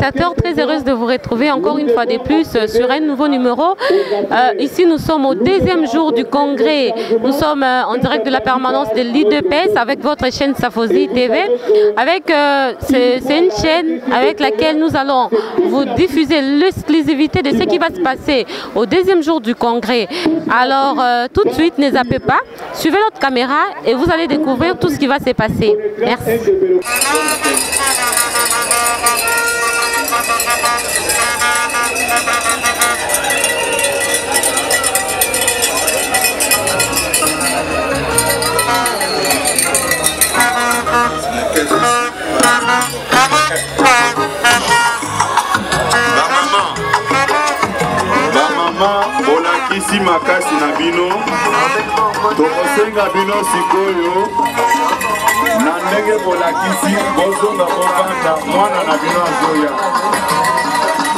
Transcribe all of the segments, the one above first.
téléspectateurs, très heureuse de vous retrouver encore une fois de plus sur un nouveau numéro. Ici, nous sommes au deuxième jour du congrès. Nous sommes en direct de la permanence de l'IDPS avec votre chaîne Safozi TV. C'est une chaîne avec laquelle nous allons vous diffuser l'exclusivité de ce qui va se passer au deuxième jour du congrès. Alors, tout de suite, ne zappez pas, suivez notre caméra et vous allez découvrir tout ce qui va se passer. Merci. Bolakisi makasi na bino tokosenga bino sikoyo na ndenge bolakisi bozonga kovanda mwana na bino azoya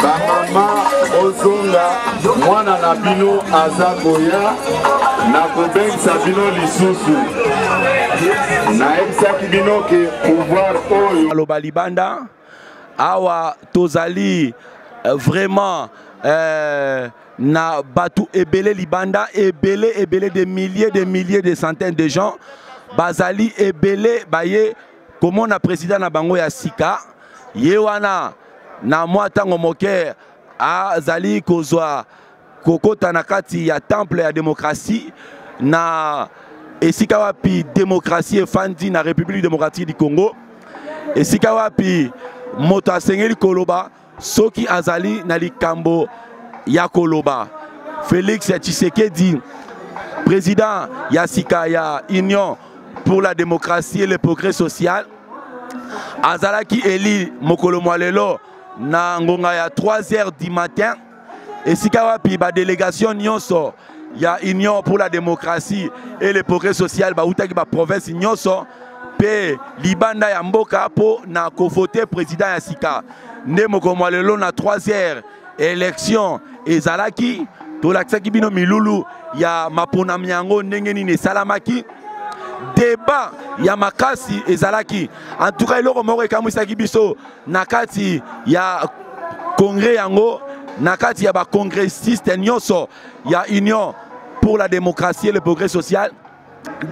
bamama ozonga mwana na bino aza koya na kobengisa bino lisusu nayebisaki bino ke pouvoir oyo aloba libanda awa tozali vraiment na batu ebele libanda ebele des milliers de centaines de gens bazali ebele baye komona président na bango ya sika ye wana na mwa tango moke azali kozwa kokota na kati ya temple ya démocratie na esika wapi démocratie efandi na République démocratique du Congo esika wapi moto asengeli koloba soki azali na likambo ya koloba Félix Tshisekedi président ya sika ya Union pour la démocratie et le progrès social azalaki eli mokolo mwalelo na ngonga ya 3h du matin esika wapi ba délégation nyonso ya Union pour la démocratie et le progrès social ba utaki ba province nyonso pe libanda ya mboka po na kovote président ya sika nde mokolo mwalelo na 3h élection ezalaki tolakisaki bino milulu ya mapona miango ndenge nini esalamaki débat ya makasi ezalaki en tout cas eloko moko ekamwisaki biso na kati ya congrès yango na kati ya bacongressiste nyonso ya Union pour la démocratie et le progrès social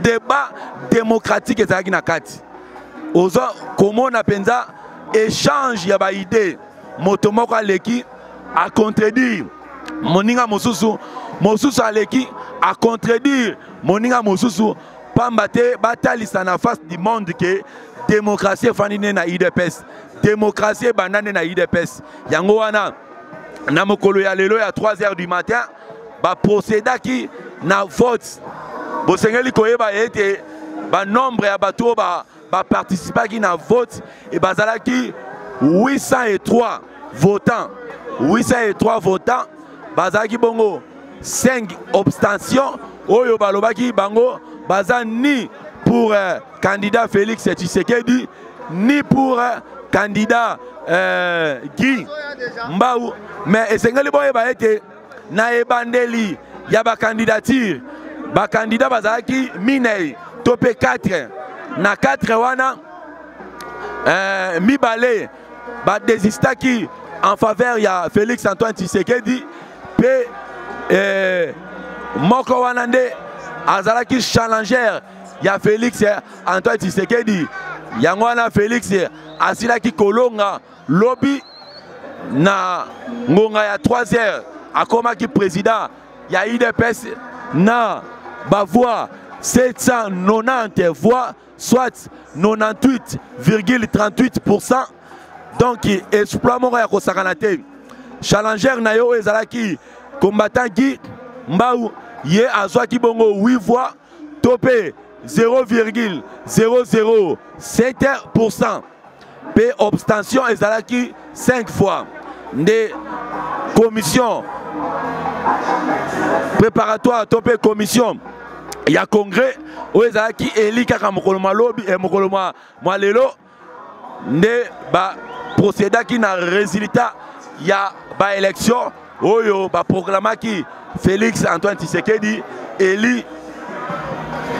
débat démocratique ezalaki na kati ozo komona penza échange ya baidée moto moko aleki a contredire moninga mosusu aleki a contredire moninga mosusu pamba te batalisa na face du monde que démocratie efandine na IDPS démocratie bandane na IDPS yango wana na mokolo ya lelo ya 3h du matin ba procédaki na vote bosengeli koyeba ete ba nombre ya bato ba participaki na vote et bazalaki 803 votants bazalaki bongo 5 abstentions oyo balobaki bango baza ni pour candidat Félix Tshisekedi ni pour candidat Guy Mbaou mais esengeli boyeba ete na ebandeli ya ba candidature ba candidat bazalaki minei topé 4 na 4 wana mibale ba desistaki en faveur ya Félix Antoine Tshisekedi pe moko wana nde azalaki challenger ya Félix Antoine Tshisekedi yango wana Félix asilaki kolonga lobby na ngonga ya 3h akomaki président ya IDPS na bavoix 790 voix soit 98,38%. donc exploit moko ya kosakana te challenger na yo ezalaki combattant Guy Mbaou ye azwaki bongo 8 voix topé 0,007%. pe abstention ezalaki 5 fois nde commission préparatoire topé commission ya congrès oyo ezalaki eli kaka mokolo malobi mokolo mwa lelo nde ba procédaki na résultat ya ba élection oyo ba proclamaki Félix Antoine Tshisekedi eli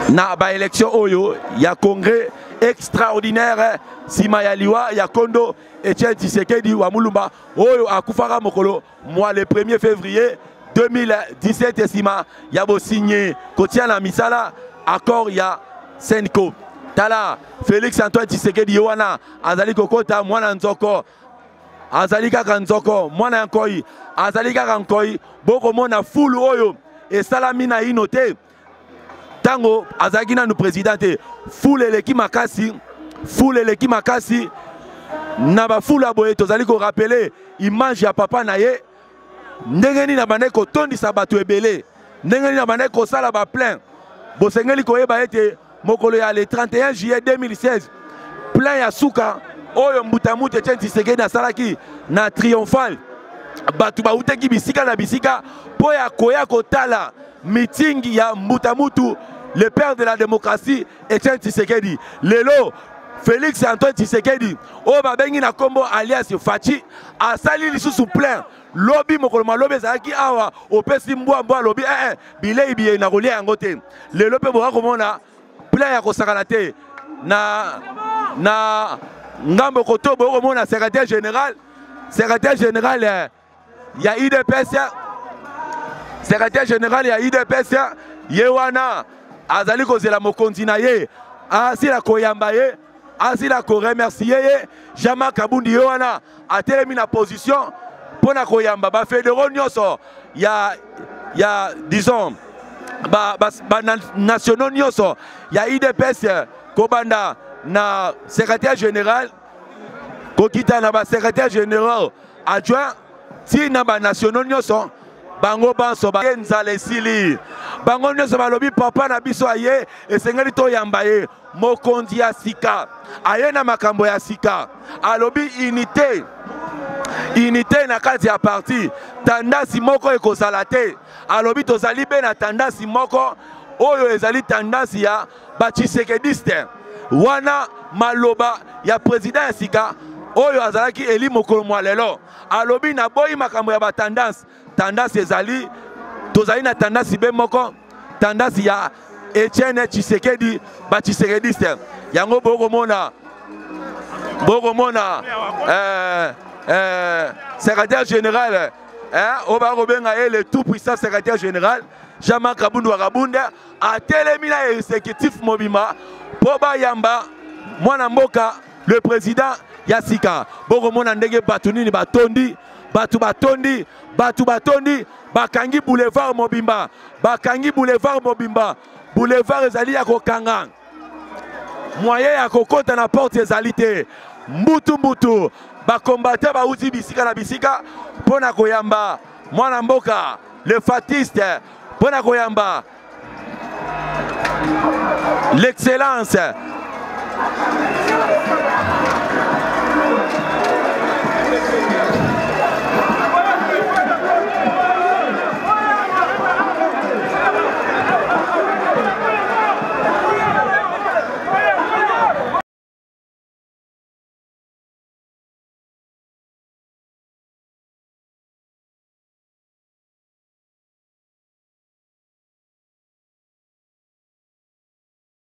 na ba élection oyo ya congrès extraordinaire sima ya liwa ya Kondo Etienne Tshisekedi wa Mulumba oyo akufaka mokolo moi le 1er février 2017 sima ya bo signé kotia na misala accord ya Senko tala Félix Antoine Tshisekedi wana azali kokota mwana nzoko azali kaka nzoko mwana nkoi azali kaka nkoi boko mona fulu oyo esalami na ino te tango azalaki nanu président te fulu eleki makasi na bafulu aboye tozali korapele image ya papa na ye ndenge nini abandaki kotondisa bato ebele ndenge nini abandaki kosala baplein bosengeli koyeba ete mokolo ya le 31 juillet 2016 plein ya suka oyo mbutamutu Etienne Tshisekedi asalaki na triomphal bato bautaki bisika na bisika po ya koya kotala meeting ya mbutamutu le père de la démocratie Etienne Tshisekedi lelo Félix Antoine Tshisekedi oyo babengi na kombo alias Fachi asali lisusu plein lobi mokolo malobi ezalaki awa opesi mbwa lobi bilei biye na kolia yango te lelo mpe boka komona plein ya kosakana te na ngambo koto boka komona secrétaire général ya IDPS ye wana azali kozela mokonzi na ye asila koyamba ye asila koremercier ye Jean-Marc Kabundi ye wana atelemi na position pona koyamba ba fédéraux nyonso ya disons ba nationaux nyonso ya IDPS kobanda na secrétaire général kokita na ba secrétaire général adjoint ti na ba nationaux nyonso bango banso ba nzala esili bango nyonso balobi papa na biso aye esengeli to yamba ye mokonzi ya sika aye na makambo ya sika alobi unité na kati ya parti tendance moko ekozala te alobi tozali be na tendance moko oyo ezali tendance ya batshisekediste wana maloba ya président ya sika oyo azalaki eli mokolo mwa lelo alobi na boyi makambo ya batendance ezali tozali na tendance be moko tendance ya Etienne Tshisekedi batshisekediste yango bokomona secrétaire général oba kobenga le tout puissant secrétaire général Jean-Marc Kabundi wa Kabunde atelemi na exécutif mobima po bayamba mwana mboka le président ya sika bokomona ndenge bato nini batondi bakangi boulevard mobimba boulevard ezali ya kokanga moyen ya kokota na porte ezali te mbutu bakombate bauti bisika na bisika pona koyamba mwana mboka le fatiste pona koyamba l'excellence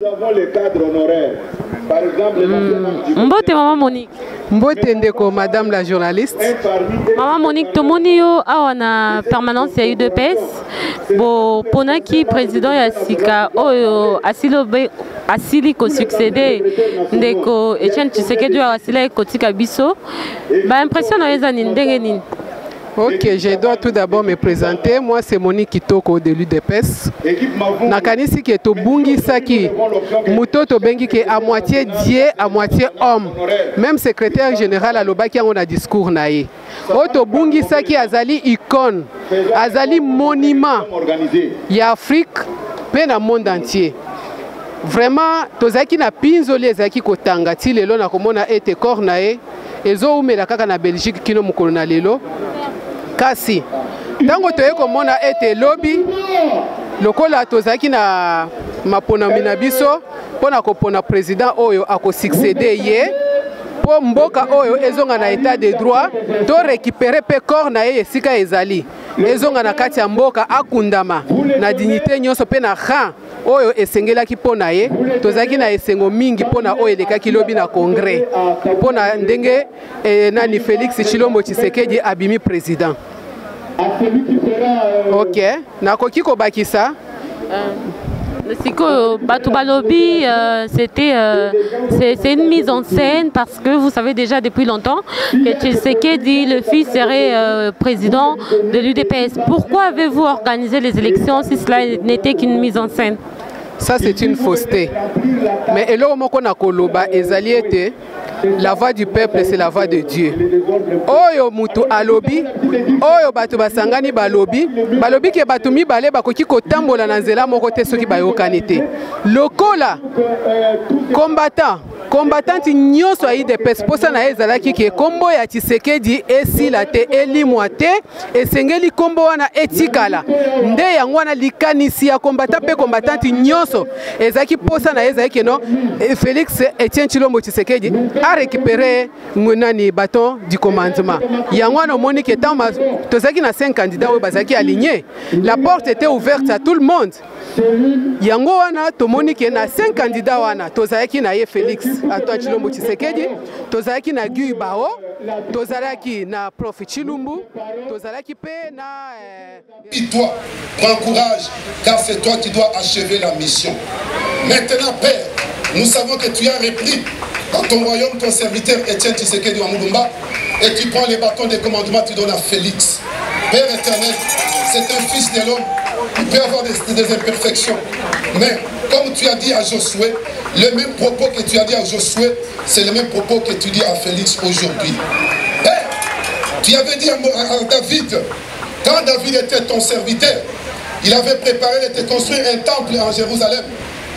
Nous avons les cadres honoraires. Par exemple, Mbote Maman Monique. Mbote Ndeko, Madame la journaliste. Maman Monique, tomoni yo awa na permanence ya UDPS. Bo ponaki président ya sika oyo asili ko succéder Ndeko Etienne Tshisekedi asili kotika biso. Ba impression na yeza ni ndenge nini? Ok, je dois tout d'abord me présenter. Moi, c'est Monique Kitoko de l'UDPS. Nakanisi ki to bungi saki mutoto bengi ki à moitié dieu, à moitié homme. Même secrétaire général à l'Obaki on a discours naïe. Oto bungi saki azali icône, azali monument. Il y a Afrique, mais dans le monde entier. Vraiment, tozaki na pinzoli ezaki kotanga ti lelo na komona ete corps nae ezo umela kaka na Belgique kino mukolo na lelo. Kasi tango toye komona ete lobby lokola tozaki na mapona mina biso pona kopona président oyo ako succéder ye po mboka oyo ezonga na état de droit to récupérer pe corps na ye esika ezali ezonga na kati ya mboka akundama na dignité nyonso pe na rang oyo esengelaki pona ye tozaki na esengo mingi pona oyo elekaki lobi na congrès pona ndenge nani Félix Tshilombo Tshisekedi abimi président. OK, nakoki kobakisa Siko Batubalobi, c'est une mise en scène parce que vous savez déjà depuis longtemps que Tshisekedi, le fils, serait président de l'UDPS. Pourquoi avez-vous organisé les élections si cela n'était qu'une mise en scène? Ça c'est une fausseté. Mais eloko moko na koloba ezali ete la voix du peuple c'est la voix de Dieu. Oyo mutu alobi, oyo batu basangani balobi, balobi ke batu mibale bakoki kotambola na nzela moko te soki bayokani te. Lokola combattant nyonso ya UDPS posa na ezalaki ke kombo ya Tshisekedi esila te elimwa te esengeli kombo wana etikala nde yango wana likanisi ya combattant nyonso ezaki posa na ezalaki no Félix Etienne Tshilombo Tshisekedi a récupéré nani bâton du commandement yango wana omoni ke tamba tozaki na 5 candidats oyo bazaki alignés, la porte était ouverte à tout le monde. Yango wana tomoni ke na 5 candidats wana tozaki na ye Félix Antoine Tshilombo Tshisekedi, tozaki na Guy Bao, tozalaki na Prof Tshilumbu, tozalaki pe na Toi, prends courage, car c'est toi qui dois achever la mission. Maintenant, Père, nous savons que tu as repris dans ton royaume ton serviteur Etienne Tshisekedi Wamulumba et tu prends les bâtons de commandement, tu donnes à Félix. Père éternel, c'est un fils de l'homme. Il peut avoir des imperfections. Mais comme tu as dit à Josué, le même propos que tu as dit à Josué, c'est le même propos que tu dis à Félix aujourd'hui. Père, tu avais dit à David, quand David était ton serviteur, il avait préparé de te construire un temple en Jérusalem.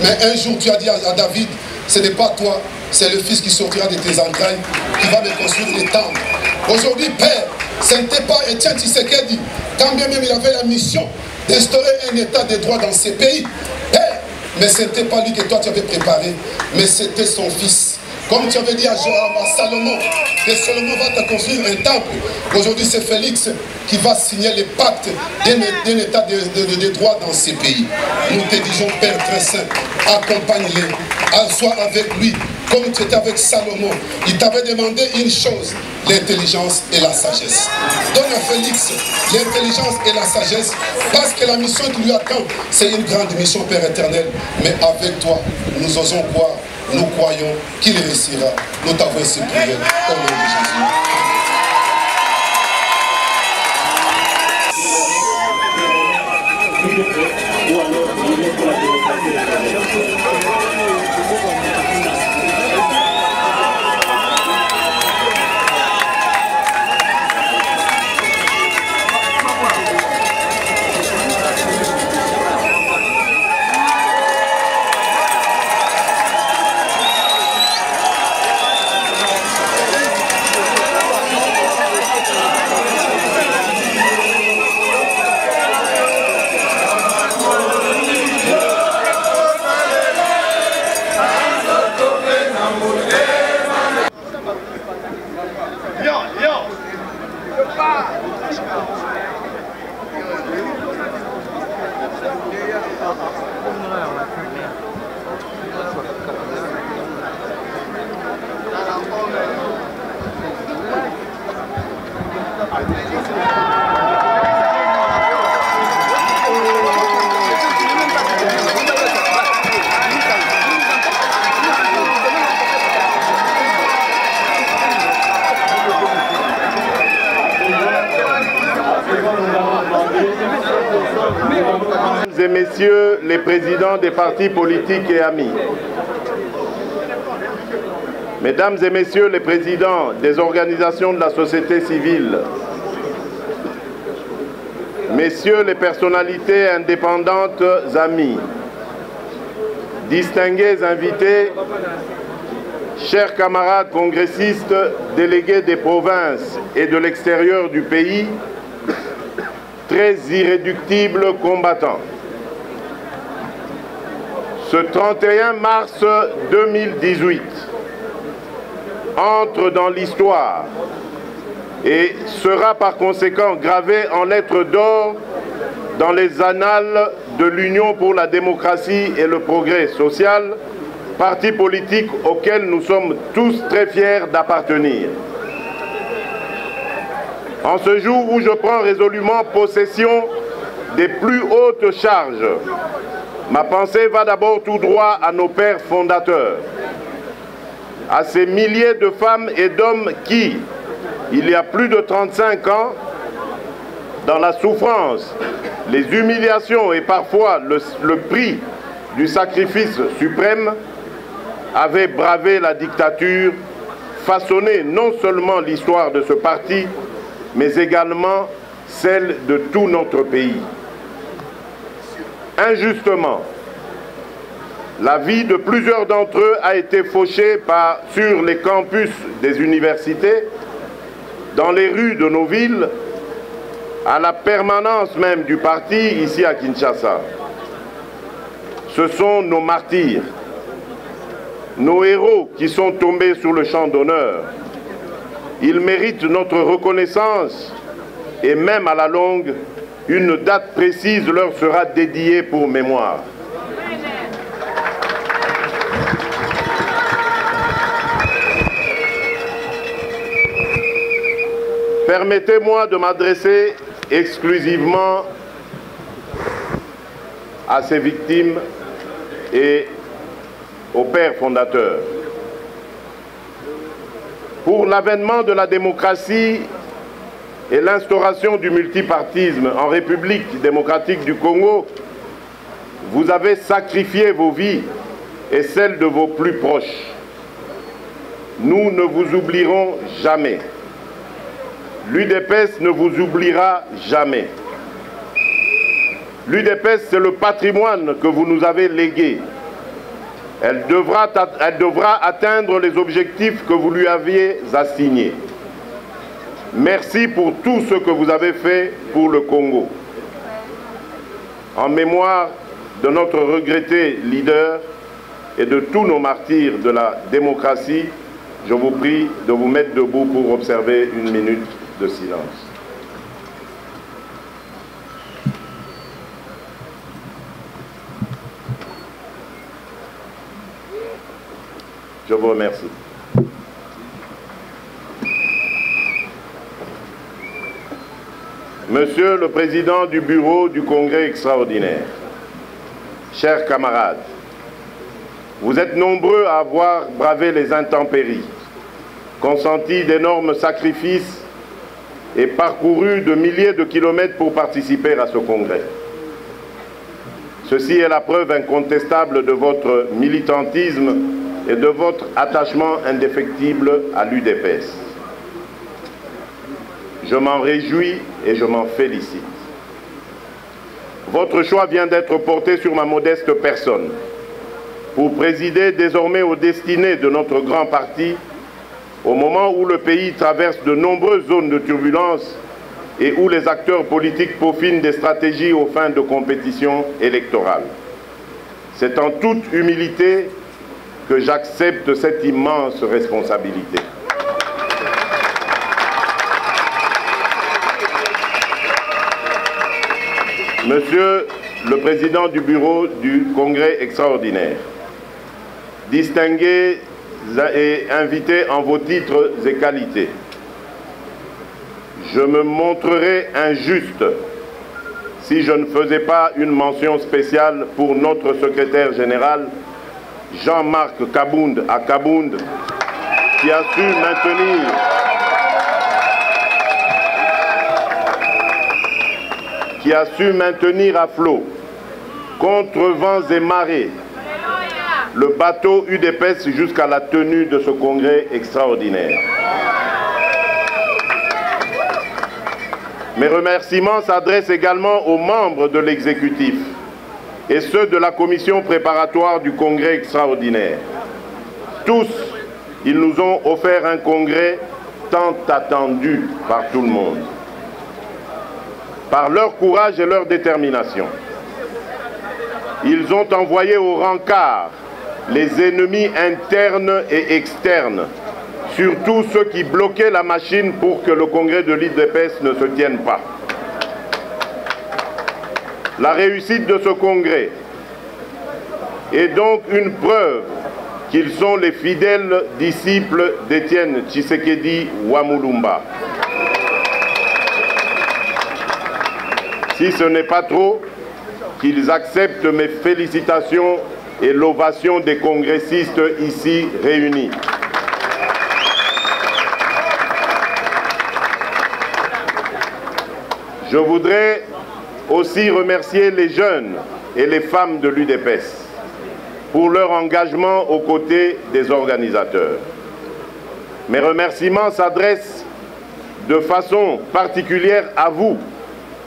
Mais un jour tu as dit à David, ce n'est pas toi, c'est le fils qui sortira de tes entrailles qui va me construire le temple. Aujourd'hui, Père, ce n'était pas Etienne Tshisekedi, quand bien même il avait la mission d'instaurer un état de droit dans ces pays. Père, mais ce n'était pas lui que toi tu avais préparé, mais c'était son fils. Comme tu avais dit à Salomon, que Salomon va te construire un temple. Aujourd'hui, c'est Félix qui va signer le pacte d'un état de droit dans ces pays. Nous te disons, Père très saint, accompagne-les, sois avec lui, comme tu étais avec Salomon. Il t'avait demandé une chose, l'intelligence et la sagesse. Donne à Félix l'intelligence et la sagesse, parce que la mission qui lui attend, c'est une grande mission, Père éternel. Mais avec toi, nous osons croire. Nous croyons qu'il réussira. Nous t'avons ainsi prié au nom de Jésus. et messieurs les présidents des partis politiques et amis, mesdames et messieurs les présidents des organisations de la société civile, messieurs les personnalités indépendantes amis, distingués invités, chers camarades congressistes, délégués des provinces et de l'extérieur du pays, très irréductibles combattants. Ce 31 mars 2018 entre dans l'histoire et sera par conséquent gravé en lettres d'or dans les annales de l'Union pour la démocratie et le progrès social, parti politique auquel nous sommes tous très fiers d'appartenir. En ce jour où je prends résolument possession des plus hautes charges, ma pensée va d'abord tout droit à nos pères fondateurs, à ces milliers de femmes et d'hommes qui, il y a plus de 35 ans, dans la souffrance, les humiliations et parfois le prix du sacrifice suprême, avaient bravé la dictature, façonné non seulement l'histoire de ce parti, mais également celle de tout notre pays. Injustement, la vie de plusieurs d'entre eux a été fauchée sur les campus des universités, dans les rues de nos villes, à la permanence même du parti ici à Kinshasa. Ce sont nos martyrs, nos héros qui sont tombés sur le champ d'honneur. Ils méritent notre reconnaissance et même à la longue, une date précise leur sera dédiée pour mémoire. Permettez-moi de m'adresser exclusivement à ces victimes et aux pères fondateurs. Pour l'avènement de la démocratie et l'instauration du multipartisme en République démocratique du Congo, vous avez sacrifié vos vies et celles de vos plus proches. Nous ne vous oublierons jamais. L'UDPS ne vous oubliera jamais. L'UDPS, c'est le patrimoine que vous nous avez légué. Elle devra atteindre les objectifs que vous lui aviez assignés. Merci pour tout ce que vous avez fait pour le Congo. En mémoire de notre regretté leader et de tous nos martyrs de la démocratie, je vous prie de vous mettre debout pour observer une minute de silence. Je vous remercie. Monsieur le Président du Bureau du Congrès extraordinaire, chers camarades, vous êtes nombreux à avoir bravé les intempéries, consenti d'énormes sacrifices et parcouru de milliers de kilomètres pour participer à ce congrès. Ceci est la preuve incontestable de votre militantisme et de votre attachement indéfectible à l'UDPS. Je m'en réjouis et je m'en félicite. Votre choix vient d'être porté sur ma modeste personne pour présider désormais aux destinées de notre grand parti au moment où le pays traverse de nombreuses zones de turbulence et où les acteurs politiques peaufinent des stratégies aux fins de compétition électorale. C'est en toute humilité que j'accepte cette immense responsabilité. Monsieur le Président du Bureau du Congrès extraordinaire, distingués et invités en vos titres et qualités, je me montrerais injuste si je ne faisais pas une mention spéciale pour notre secrétaire général, Jean-Marc Kabound à Kabound, qui a su maintenir à flot, contre vents et marées, le bateau UDPS jusqu'à la tenue de ce congrès extraordinaire. Mes remerciements s'adressent également aux membres de l'exécutif et ceux de la commission préparatoire du congrès extraordinaire. Tous, ils nous ont offert un congrès tant attendu par tout le monde. Par leur courage et leur détermination, ils ont envoyé au rencard les ennemis internes et externes, surtout ceux qui bloquaient la machine pour que le congrès de l'UDPS ne se tienne pas. La réussite de ce congrès est donc une preuve qu'ils sont les fidèles disciples d'Étienne Tshisekedi Wamulumba. Si ce n'est pas trop, qu'ils acceptent mes félicitations et l'ovation des congressistes ici réunis. Je voudrais aussi remercier les jeunes et les femmes de l'UDPS pour leur engagement aux côtés des organisateurs. Mes remerciements s'adressent de façon particulière à vous,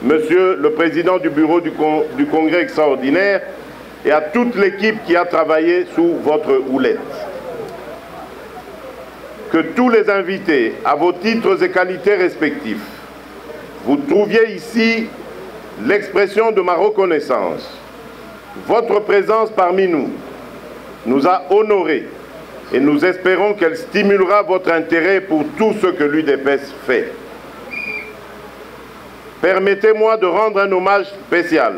Monsieur le Président du Bureau du Congrès extraordinaire, et à toute l'équipe qui a travaillé sous votre houlette. Que tous les invités, à vos titres et qualités respectifs, vous trouviez ici l'expression de ma reconnaissance. Votre présence parmi nous a honorés et nous espérons qu'elle stimulera votre intérêt pour tout ce que l'UDPS fait. Permettez-moi de rendre un hommage spécial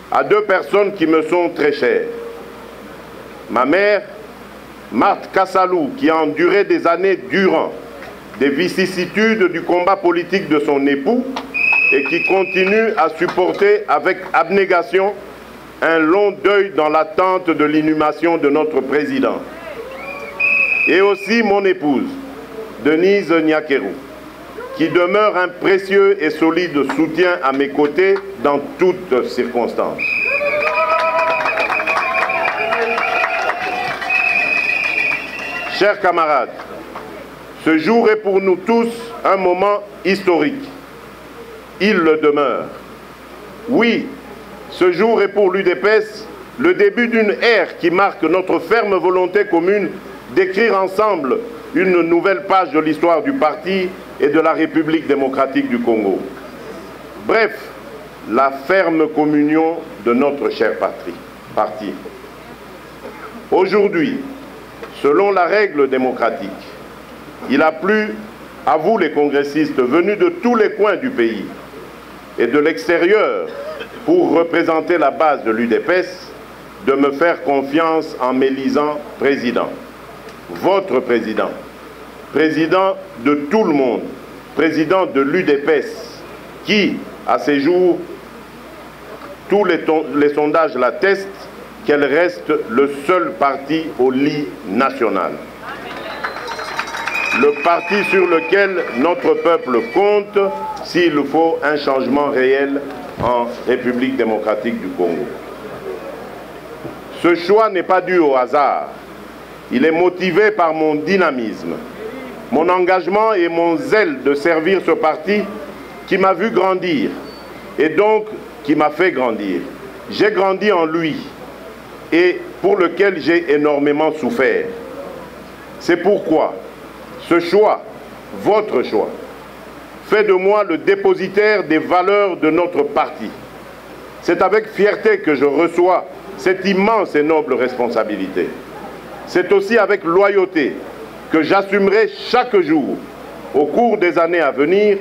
à deux personnes qui me sont très chères. Ma mère, Marthe Kassalou, qui a enduré des années durant des vicissitudes du combat politique de son époux et qui continue à supporter avec abnégation un long deuil dans l'attente de l'inhumation de notre président. Et aussi mon épouse, Denise Nyakeru, qui demeure un précieux et solide soutien à mes côtés dans toutes circonstances. Chers camarades, ce jour est pour nous tous un moment historique. Il le demeure. Oui, ce jour est pour l'UDPS le début d'une ère qui marque notre ferme volonté commune d'écrire ensemble une nouvelle page de l'histoire du parti et de la République démocratique du Congo. Bref, la ferme communion de notre cher parti. Aujourd'hui, selon la règle démocratique, il a plu à vous les congressistes venus de tous les coins du pays et de l'extérieur pour représenter la base de l'UDPS de me faire confiance en m'élisant président. Votre président, président de tout le monde, président de l'UDPS, qui, à ces jours, tous les sondages l'attestent, qu'elle reste le seul parti au lit national. Le parti sur lequel notre peuple compte s'il faut un changement réel en République démocratique du Congo. Ce choix n'est pas dû au hasard. Il est motivé par mon dynamisme, mon engagement et mon zèle de servir ce parti qui m'a vu grandir et donc qui m'a fait grandir. J'ai grandi en lui et pour lequel j'ai énormément souffert. C'est pourquoi ce choix, votre choix, fait de moi le dépositaire des valeurs de notre parti. C'est avec fierté que je reçois cette immense et noble responsabilité. C'est aussi avec loyauté que j'assumerai chaque jour, au cours des années à venir,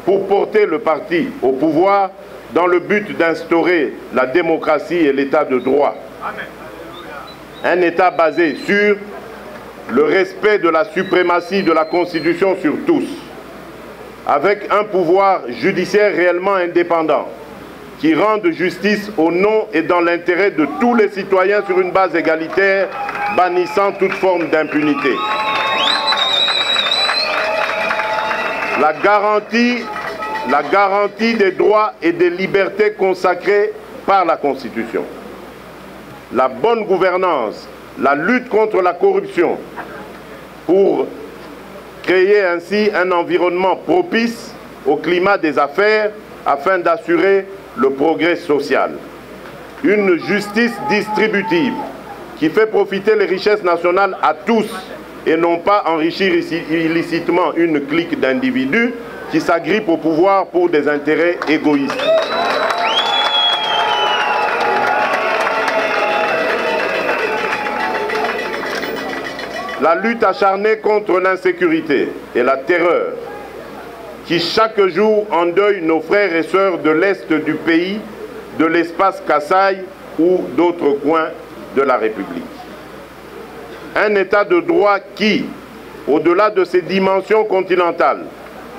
pour porter le parti au pouvoir dans le but d'instaurer la démocratie et l'état de droit. Amen. Un état basé sur le respect de la suprématie de la Constitution sur tous, avec un pouvoir judiciaire réellement indépendant, qui rende justice au nom et dans l'intérêt de tous les citoyens sur une base égalitaire, bannissant toute forme d'impunité. La garantie des droits et des libertés consacrés par la Constitution. La bonne gouvernance, la lutte contre la corruption, pour créer ainsi un environnement propice au climat des affaires afin d'assurer le progrès social. Une justice distributive qui fait profiter les richesses nationales à tous et non pas enrichir illicitement une clique d'individus qui s'agrippent au pouvoir pour des intérêts égoïstes. la lutte acharnée contre l'insécurité et la terreur qui chaque jour endeuille nos frères et sœurs de l'Est du pays, de l'espace Kasaï ou d'autres coins de la République. Un état de droit qui, au-delà de ses dimensions continentales,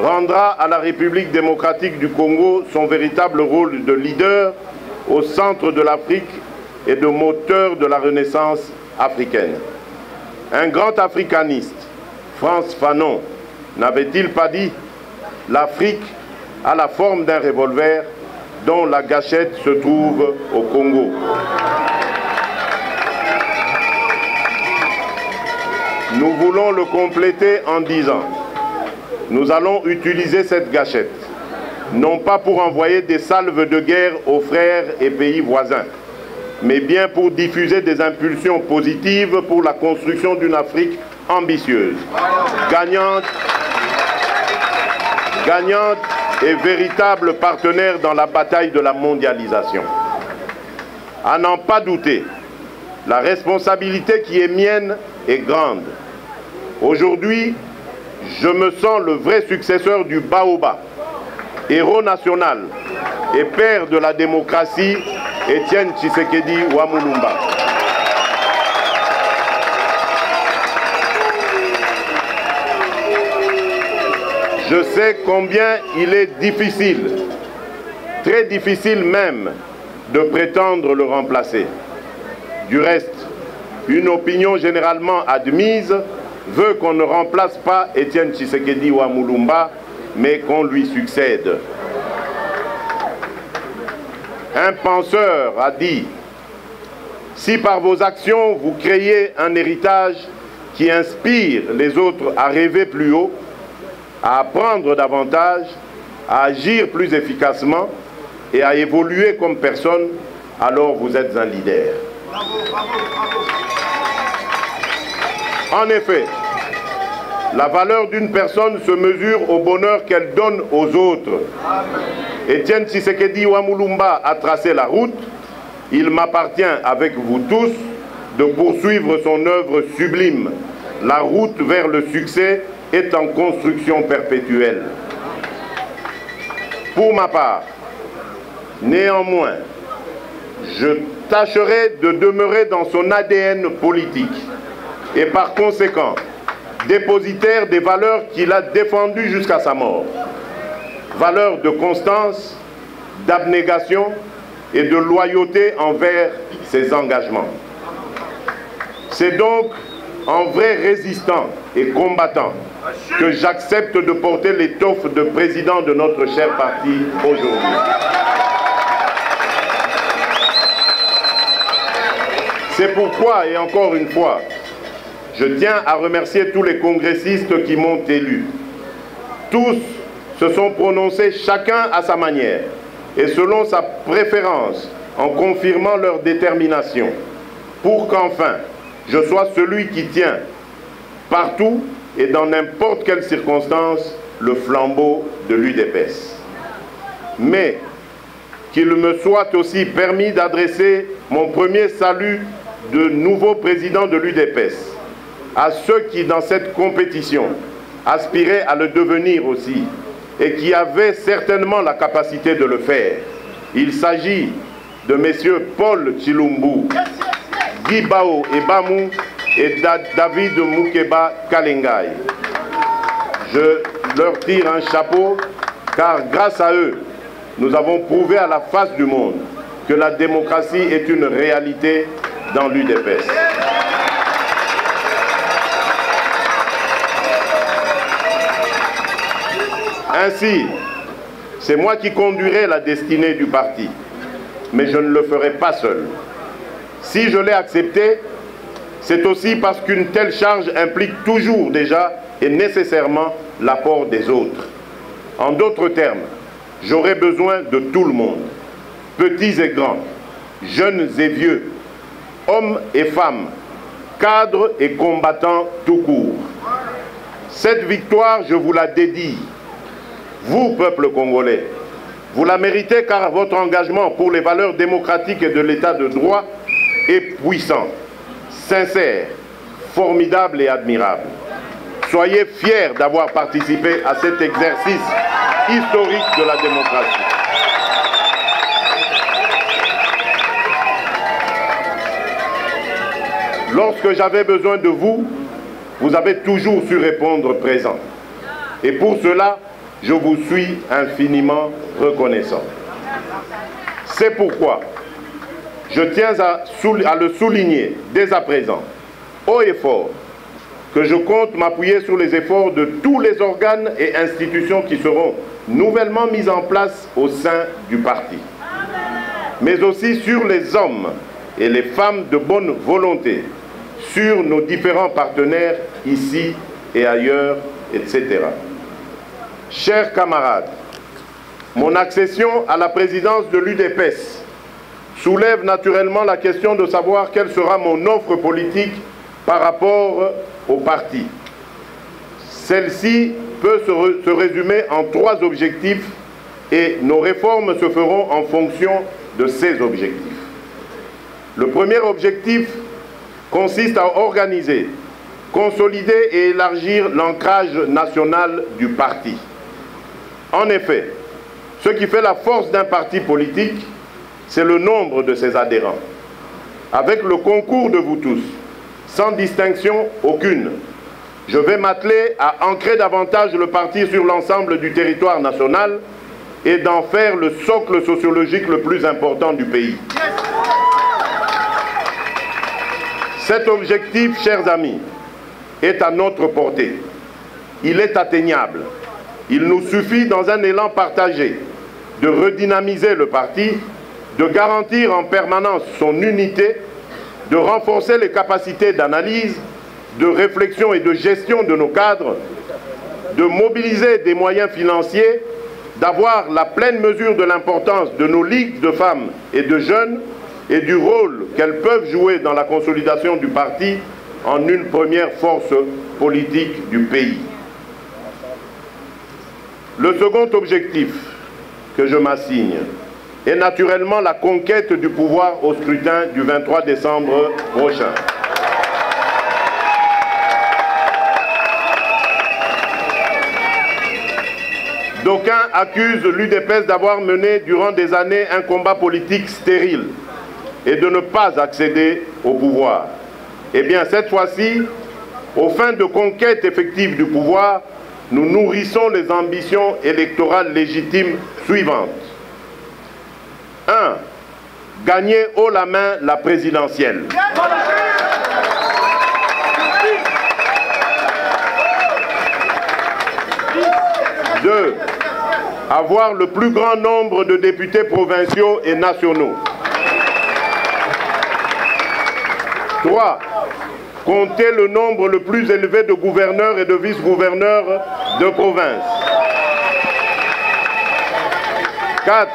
rendra à la République démocratique du Congo son véritable rôle de leader au centre de l'Afrique et de moteur de la renaissance africaine. Un grand africaniste, Frantz Fanon, n'avait-il pas dit « L'Afrique a la forme d'un revolver dont la gâchette se trouve au Congo ». Nous voulons le compléter en disant « Nous allons utiliser cette gâchette, non pas pour envoyer des salves de guerre aux frères et pays voisins, mais bien pour diffuser des impulsions positives pour la construction d'une Afrique ambitieuse, gagnante et véritable partenaire dans la bataille de la mondialisation. À n'en pas douter, la responsabilité qui est mienne est grande. Aujourd'hui, je me sens le vrai successeur du Baoba, héros national et père de la démocratie, Étienne Tshisekedi Wamulumba. Je sais combien il est difficile, très difficile même, de prétendre le remplacer. Du reste, une opinion généralement admise veut qu'on ne remplace pas Étienne Tshisekedi Wamulumba, mais qu'on lui succède. Un penseur a dit « Si par vos actions vous créez un héritage qui inspire les autres à rêver plus haut, à apprendre davantage, à agir plus efficacement et à évoluer comme personne, alors vous êtes un leader. » En effet, la valeur d'une personne se mesure au bonheur qu'elle donne aux autres. Étienne Tshisekedi Wamulumba a tracé la route. Il m'appartient, avec vous tous, de poursuivre son œuvre sublime. La route vers le succès est en construction perpétuelle. Pour ma part, néanmoins, je tâcherai de demeurer dans son ADN politique et par conséquent, dépositaire des valeurs qu'il a défendues jusqu'à sa mort. Valeurs de constance, d'abnégation et de loyauté envers ses engagements. C'est donc en vrai résistant et combattant que j'accepte de porter l'étoffe de président de notre cher parti aujourd'hui. C'est pourquoi, et encore une fois, je tiens à remercier tous les congressistes qui m'ont élu. Tous se sont prononcés chacun à sa manière et selon sa préférence en confirmant leur détermination pour qu'enfin je sois celui qui tient partout et dans n'importe quelle circonstance le flambeau de l'UDPS. Mais qu'il me soit aussi permis d'adresser mon premier salut de nouveau président de l'UDPS à ceux qui, dans cette compétition, aspiraient à le devenir aussi et qui avaient certainement la capacité de le faire. Il s'agit de messieurs Paul Tshilumbu, Guy Bao Ebamou et David Moukeba Kalengai. Je leur tire un chapeau car grâce à eux, nous avons prouvé à la face du monde que la démocratie est une réalité dans l'UDPS. Ainsi, c'est moi qui conduirai la destinée du parti, mais je ne le ferai pas seul. Si je l'ai accepté, c'est aussi parce qu'une telle charge implique toujours déjà et nécessairement l'apport des autres. En d'autres termes, j'aurai besoin de tout le monde, petits et grands, jeunes et vieux, hommes et femmes, cadres et combattants tout court. Cette victoire, je vous la dédie. Vous, peuple congolais, vous la méritez car votre engagement pour les valeurs démocratiques et de l'état de droit est puissant, sincère, formidable et admirable. Soyez fiers d'avoir participé à cet exercice historique de la démocratie. Lorsque j'avais besoin de vous, vous avez toujours su répondre présent. Et pour cela, je vous suis infiniment reconnaissant. C'est pourquoi je tiens à le souligner dès à présent, haut et fort, que je compte m'appuyer sur les efforts de tous les organes et institutions qui seront nouvellement mis en place au sein du parti, mais aussi sur les hommes et les femmes de bonne volonté, sur nos différents partenaires ici et ailleurs, etc. Chers camarades, mon accession à la présidence de l'UDPS soulève naturellement la question de savoir quelle sera mon offre politique par rapport au parti. Celle-ci peut se résumer en 3 objectifs et nos réformes se feront en fonction de ces objectifs. Le premier objectif consiste à organiser, consolider et élargir l'ancrage national du parti. En effet, ce qui fait la force d'un parti politique, c'est le nombre de ses adhérents. Avec le concours de vous tous, sans distinction aucune, je vais m'atteler à ancrer davantage le parti sur l'ensemble du territoire national et d'en faire le socle sociologique le plus important du pays. Cet objectif, chers amis, est à notre portée. Il est atteignable. Il nous suffit, dans un élan partagé, de redynamiser le parti, de garantir en permanence son unité, de renforcer les capacités d'analyse, de réflexion et de gestion de nos cadres, de mobiliser des moyens financiers, d'avoir la pleine mesure de l'importance de nos ligues de femmes et de jeunes et du rôle qu'elles peuvent jouer dans la consolidation du parti en une première force politique du pays. Le second objectif que je m'assigne est naturellement la conquête du pouvoir au scrutin du 23 décembre prochain. D'aucuns accusent l'UDPS d'avoir mené durant des années un combat politique stérile et de ne pas accéder au pouvoir. Eh bien, cette fois-ci, aux fins de conquête effective du pouvoir, nous nourrissons les ambitions électorales légitimes suivantes. 1. Gagner haut la main la présidentielle. 2. Avoir le plus grand nombre de députés provinciaux et nationaux. 3. Compter le nombre le plus élevé de gouverneurs et de vice-gouverneurs de province. 4.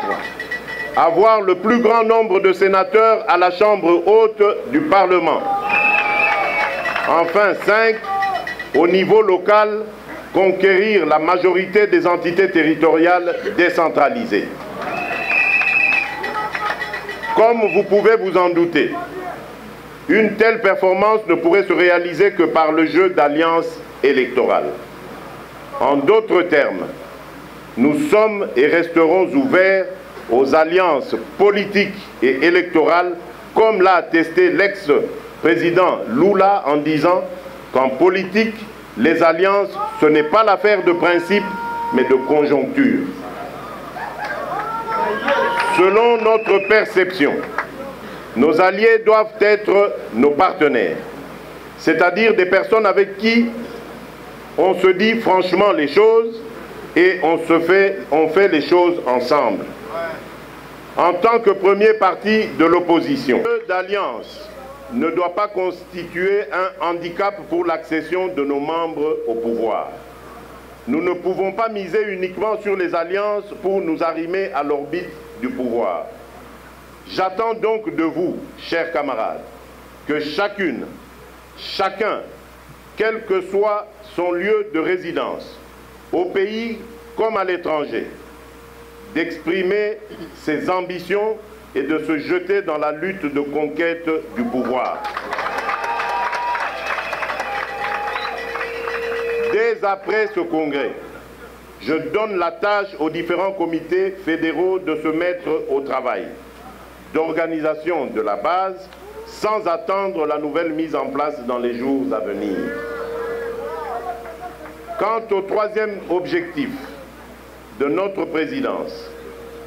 Avoir le plus grand nombre de sénateurs à la Chambre haute du Parlement. Enfin, 5. Au niveau local, conquérir la majorité des entités territoriales décentralisées. Comme vous pouvez vous en douter, une telle performance ne pourrait se réaliser que par le jeu d'alliances électorales. En d'autres termes, nous sommes et resterons ouverts aux alliances politiques et électorales, comme l'a attesté l'ex-président Lula en disant qu'en politique, les alliances, ce n'est pas l'affaire de principe, mais de conjoncture. Selon notre perception, nos alliés doivent être nos partenaires, c'est-à-dire des personnes avec qui on se dit franchement les choses et on fait les choses ensemble. En tant que premier parti de l'opposition, d'alliance ne doit pas constituer un handicap pour l'accession de nos membres au pouvoir. Nous ne pouvons pas miser uniquement sur les alliances pour nous arrimer à l'orbite du pouvoir. J'attends donc de vous, chers camarades, que chacune, chacun, quel que soit son lieu de résidence, au pays comme à l'étranger, d'exprimer ses ambitions et de se jeter dans la lutte de conquête du pouvoir. Dès après ce congrès, je donne la tâche aux différents comités fédéraux de se mettre au travail d'organisation de la base sans attendre la nouvelle mise en place dans les jours à venir. Quant au troisième objectif de notre présidence,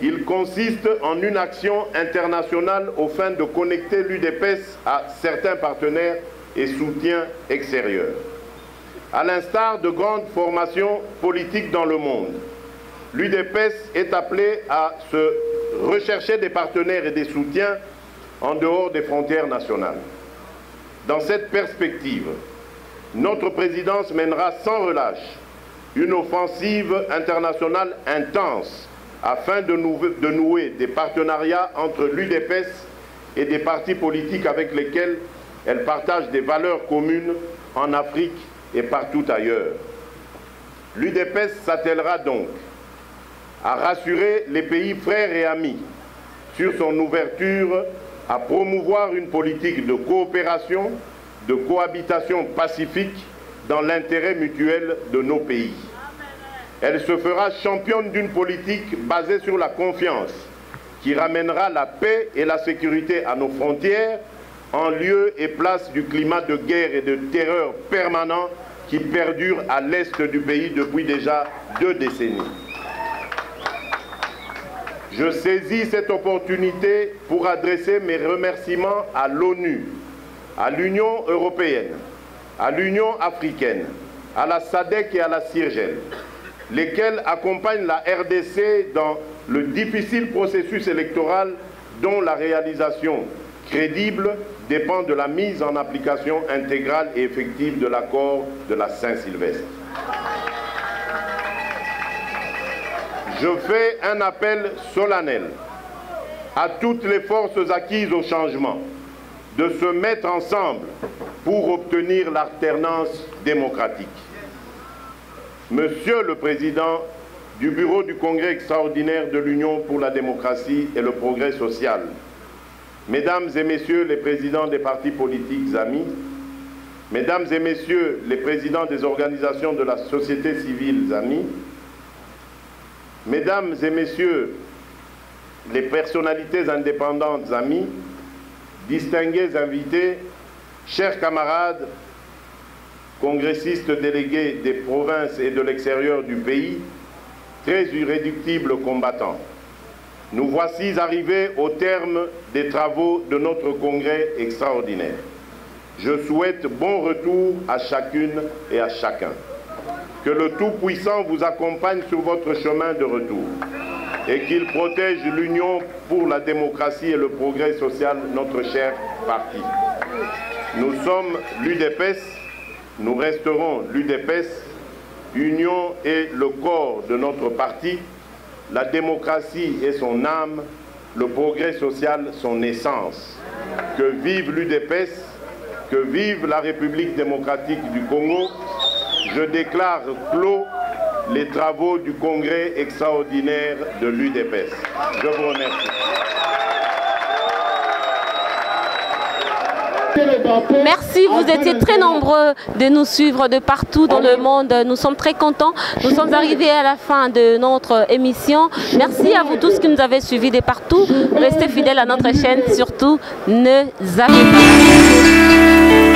il consiste en une action internationale aux fins de connecter l'UDPS à certains partenaires et soutiens extérieurs. À l'instar de grandes formations politiques dans le monde, l'UDPS est appelée à se rechercher des partenaires et des soutiens en dehors des frontières nationales. Dans cette perspective, notre présidence mènera sans relâche une offensive internationale intense afin de nouer des partenariats entre l'UDPS et des partis politiques avec lesquels elle partage des valeurs communes en Afrique et partout ailleurs. L'UDPS s'attellera donc à rassurer les pays frères et amis sur son ouverture à promouvoir une politique de coopération, de cohabitation pacifique dans l'intérêt mutuel de nos pays. Elle se fera championne d'une politique basée sur la confiance qui ramènera la paix et la sécurité à nos frontières en lieu et place du climat de guerre et de terreur permanent qui perdure à l'est du pays depuis déjà 2 décennies. Je saisis cette opportunité pour adresser mes remerciements à l'ONU, à l'Union européenne, à l'Union africaine, à la SADC et à la CIRGEL, lesquels accompagnent la RDC dans le difficile processus électoral dont la réalisation crédible dépend de la mise en application intégrale et effective de l'accord de la Saint-Sylvestre. Je fais un appel solennel à toutes les forces acquises au changement de se mettre ensemble pour obtenir l'alternance démocratique. Monsieur le Président du Bureau du Congrès extraordinaire de l'Union pour la démocratie et le progrès social, Mesdames et Messieurs les présidents des partis politiques amis, Mesdames et Messieurs les présidents des organisations de la société civile amis, Mesdames et Messieurs les personnalités indépendantes amis, distingués invités, chers camarades, congressistes délégués des provinces et de l'extérieur du pays, très irréductibles combattants. Nous voici arrivés au terme des travaux de notre congrès extraordinaire. Je souhaite bon retour à chacune et à chacun. Que le Tout-Puissant vous accompagne sur votre chemin de retour et qu'il protège l'Union pour la démocratie et le progrès social, notre cher parti. Nous sommes l'UDPS, nous resterons l'UDPS, Union est le corps de notre parti, la démocratie est son âme, le progrès social son essence. Que vive l'UDPS, que vive la République démocratique du Congo. Je déclare clos les travaux du congrès extraordinaire de l'UDPS. Je vous remercie. Merci, vous étiez très nombreux de nous suivre de partout dans le monde. Nous sommes très contents. Nous sommes arrivés à la fin de notre émission. Merci à vous tous qui nous avez suivis de partout. Restez fidèles à notre chaîne. Surtout, ne zappez pas.